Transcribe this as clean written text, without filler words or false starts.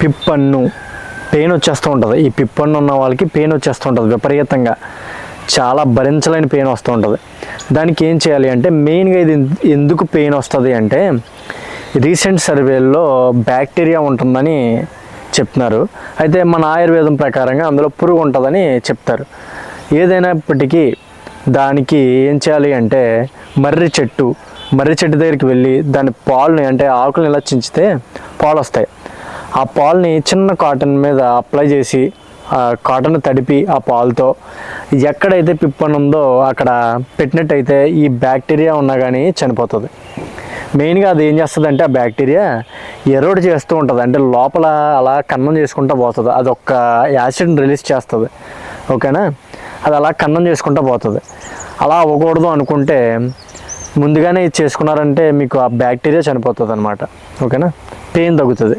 పిప్పన్ను pain వచ్చేస్తూ ఉంటుంది. ఈ పిప్పన్ను ఉన్న వాళ్ళకి పెయిన్ వచ్చేస్తూ ఉంటుంది విపరీతంగా, చాలా భరించలేని పెయిన్ వస్తూ ఉంటుంది. దానికి ఏం చేయాలి అంటే మెయిన్గా ఇది ఎందుకు పెయిన్ వస్తుంది అంటే రీసెంట్ సర్వేల్లో బ్యాక్టీరియా ఉంటుందని చెప్తున్నారు. అయితే మన ఆయుర్వేదం ప్రకారంగా అందులో పురుగు ఉంటుందని చెప్తారు. ఏదైనప్పటికీ దానికి ఏం చేయాలి అంటే మర్రి చెట్టు దగ్గరికి వెళ్ళి దాని పాలుని అంటే ఆకులను ఇలా చించితే పాలు వస్తాయి. ఆ పాలుని చిన్న కాటన్ మీద అప్లై చేసి కాటన్ తడిపి ఆ పాలతో ఎక్కడైతే పిప్పన్ ఉందో అక్కడ పెట్టినట్టయితే ఈ బ్యాక్టీరియా ఉన్నా కానీ చనిపోతుంది. మెయిన్గా అది ఏం చేస్తుంది అంటే ఆ బ్యాక్టీరియా ఎరోడ్ చేస్తూ ఉంటుంది, అంటే లోపల అలా కన్నం చేసుకుంటూ పోతుంది. అది ఒక్క యాసిడ్ని రిలీజ్ చేస్తుంది. ఓకేనా, అది అలా కన్నం చేసుకుంటూ పోతుంది. అలా అవ్వకూడదు అనుకుంటే ముందుగానే ఇది చేసుకున్నారంటే మీకు ఆ బ్యాక్టీరియా చనిపోతుంది అనమాట. ఓకేనా, పెయిన్ తగ్గుతుంది.